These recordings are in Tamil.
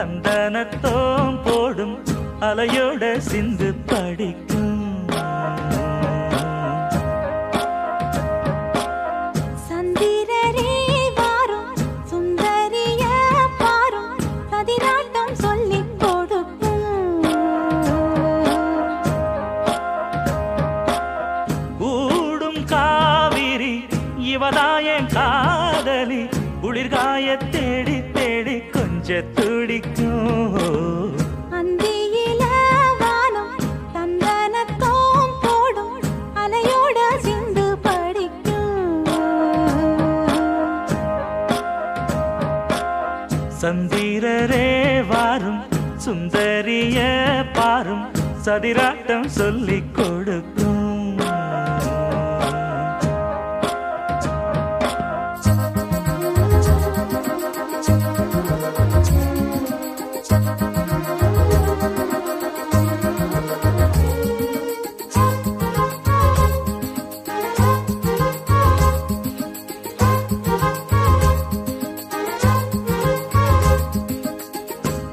தந்தனத்தோம் போடும் அலையோட சிந்து படிக்கும். சந்திரரே வாரும் சுந்தரிய பாரும் சதிராட்டம் சொல்லிக் கொடுக்கும். கூடும் காவிரி இவதாயன் காதலி குளிர்காய தேடி தேடி கொஞ்ச துடிக்கும். அந்தியில வானம் தந்தனத்தோம் போடும் அலையோட சிந்து படிக்கும். சந்திரரே வாரும் சுந்தரிய பாரும் சதிராட்டம் சொல்லிக் கொடுக்கும்.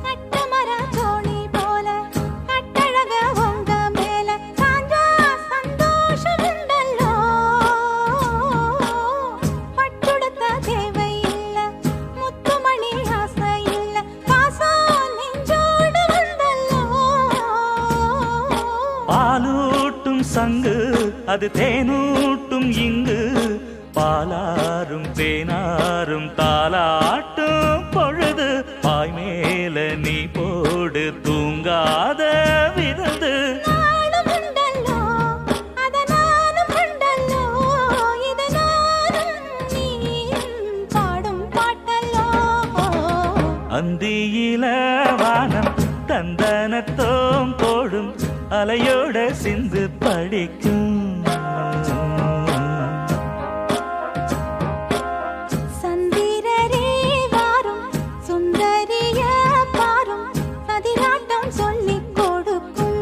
கட்டமர தோணி போல கட்டழக உங்க மேல சாஞ்சா சந்தோஷம் உண்டல்லோ. பட்டுடுத்த தேவை இல்ல முத்துமணி ஆசை இல்ல பாசம் நெஞ்சோடு வந்தல்லோ. பாலூட்டும் சங்கு அது தேனூட்டும் இங்கு பாலாரும் தேனாரும் தாலாட்டும் பொழுது பாய் மேல நீ போடு தூங்காத விருந்து. நானும் உண்டல்லோ அத நானும் உண்டல்லோ இத நானும் நீயும் பாடும் பாட்டல்லோ. அந்தியில வானம் தந்தனத்தோம் போடும் அலையோட சிந்து படிக்கும். சந்திரரே வாரும் சுந்தரிய பாரும் சதிராட்டம் சொல்லிக் கொடுக்கும்.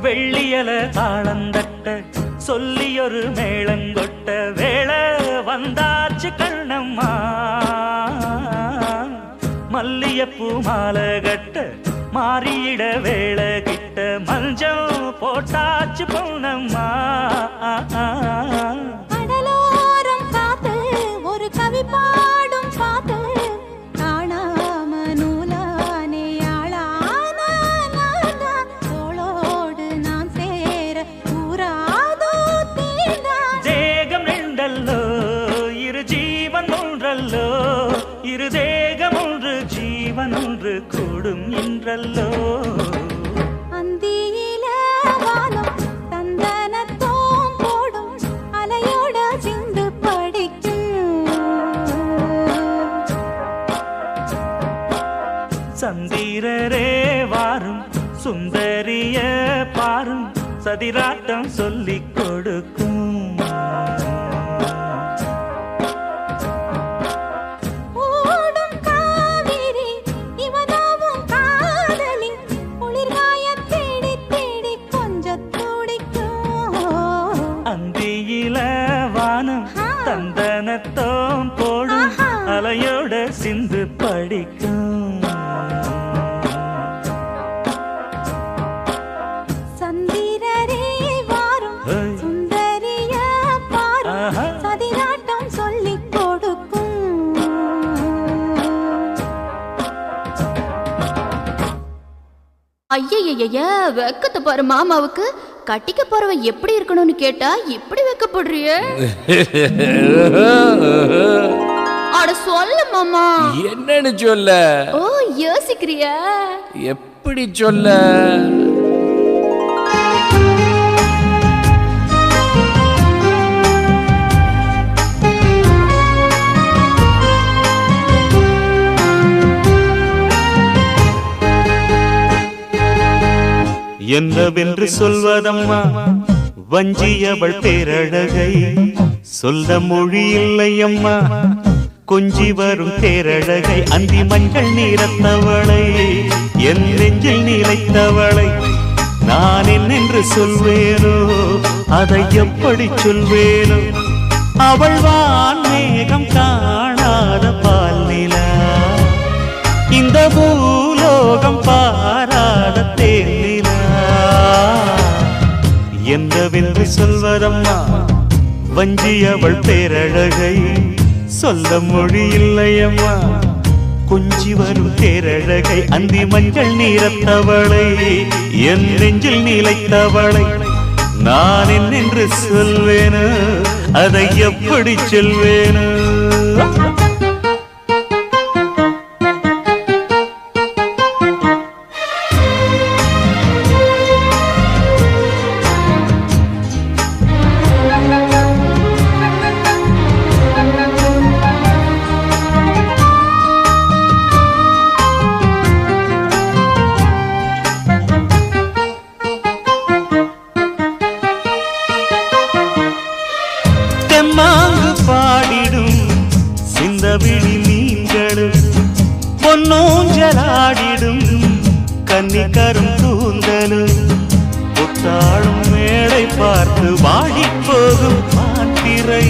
வெள்ளியல தாளந்தட்ட சொல்லியொரு மேளங்கொட்ட வேளை வந்தாச்சு கண்ணம்மா. மல்லியப்பூ மாலை கட்ட மாறியிட வேளை கிட்ட மஞ்சள் போட்டாச்சு பொன்னம்மா. கடலோரம் காத்து ஒரு கவி பாடும் பாத்து காணாம நூலானே ஆளான நான்தான். தோளோடு நான் சேர கூறாதோ தீர்ந்தான். தேகம் ரெண்டல்லோ இரு ஜீவன் ஒன்றல்லோ இரு தேகம் ஒன்று ஜீவன் ஒன்று கூடும் என்றல்லோ. அந்தியில வானம் தந்தனத்தோம் போடும் அலையோட சிந்து படிக்கும். சந்திரரே வாரும் சுந்தரிய பாரும் சதிராட்டம் சொல்லிக் கொடுக்கும். ஓடும் காவிரி இவனாவும் காதலி குளிர்காய தேடி தேடி கொஞ்சம் துடிக்கும். அந்தியில வானம் தந்தனத்தோம் போடும் அலையோட சிந்து படிக்கும். சந்திரரே வாரும் சுந்தரிய பாரும் சதிராட்டம் சொல்லிக் கொடுக்கும். ஐயய்ய வெக்கத்தை பாரு மாமாவுக்கு. கட்டிக்க போறவன் எப்படி இருக்கணும்னு கேட்டா இப்படி வெக்கப்படுறிய? அட சொல்ல மாமா. என்னன்னு சொல்ல? ஓ யோசிக்கிறியா? எப்படி சொல்ல? என்னவென்று சொல்வதம்மா வஞ்சியவள் பேரழகை சொல்ல மொழி இல்லையம்மா கொஞ்சி வரும் தேரழகை அந்தி மஞ்சள் நீரத்தவளை என் நெஞ்சில் நிலைத்தவளை நான் என்னென்று சொல்வேனோ அதை எப்படி சொல்வேனோ அவள் வான் மேகம் காணாத பால் நிலா இந்த பூலோகம் பாராத தேனிலா என்னவென்று சொல்வதம்மா வஞ்சியவள் பேரழகை சொல்ல மொழி இல்லையம்மா கொஞ்சி வரும் தேரழகை அந்தி மஞ்சள் நீரத்தவளை என் நெஞ்சில் நிலைத்தவளை நான் என்னென்று சொல்வேனோ அதை எப்படி சொல்வேனோ தெம்மாங்கு பாடிடும் சிந்தவிழி மீன்களும் பொன்னூஞ்சலாடிடும் கன்னிக்கரும் கூந்தலும் புத்தாளும் மேடை பார்த்து வாடி போகும் மாத்திரை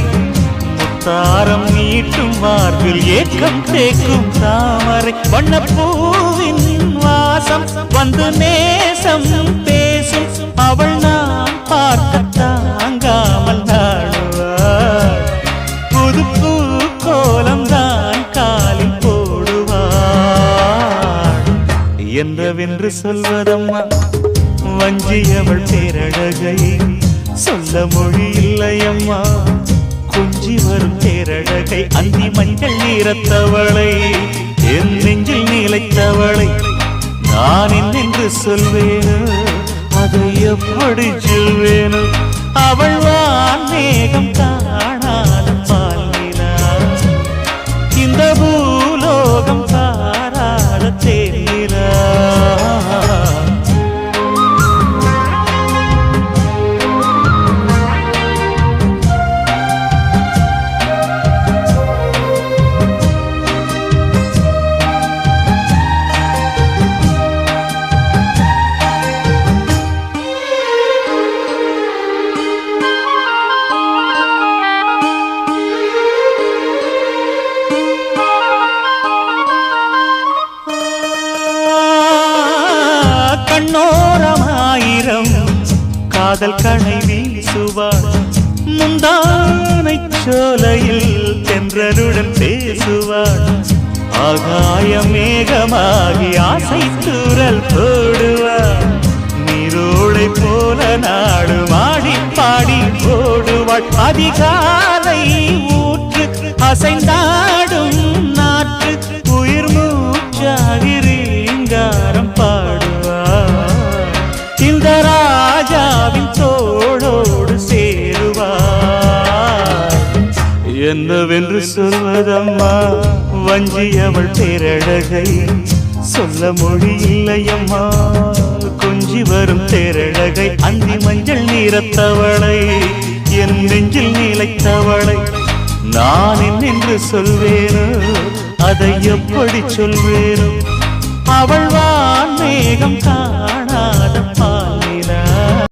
முத்தாரம் நீட்டும் மார்பில் ஏக்கம் தேக்கும் தாமரை வண்ணப்பூவின் வாசம் வந்து நேசம் பேசும் அவள் நான் பார்க்க தாங்காமல் நாடுவாள் புது பூ கோலம் தான் காலில் போடுவாள் என்னவென்று சொல்வதம்மா வஞ்சியவள் பேரழகை சொல்ல மொழி இல்லையம்மா கொஞ்சி வரும் தேரழகை அந்தி மஞ்சள் நீரத்தவளை என் நெஞ்சில் நிலைத்தவளை நான் என்னென்று சொல்வேனோ அதை எப்படி சொல்வேனோ அவள் வான் மேகம் காணாத பால் நிலா இந்த பூலோகம் பாராத தேனிலா கண்ணோரமாயிரம் காதல் கணை வீசுவாள் முந்தானை சோலையில் தென்றலுடன் பேசுவாள் ஆகாய மேகமாகி ஆசை தூரல் போடுவாள் நீரோடை போல நாடு மாடி பாடி போடுவாள் அதிகாலை ஊற்று அசைந்தாடும் நாற்று உயிர் மூச்சாகிறீங்காரம் பாடுவாள் இந்த ராஜாவின் தோளோடு சேருவாள் என்னவென்று சொல்வதம்மா வஞ்சியவள் பேரழகை சொல்ல மொழி இல்லையம்மா கொஞ்சி வரும் தேரழகை அந்தி மஞ்சள் நீரத்தவளை என் நெஞ்சில் நிலைத்தவளை நான் என்னென்று சொல்வேனோ அதை எப்படி சொல்வேனோ அவள் வான் மேகம் காணாத பால்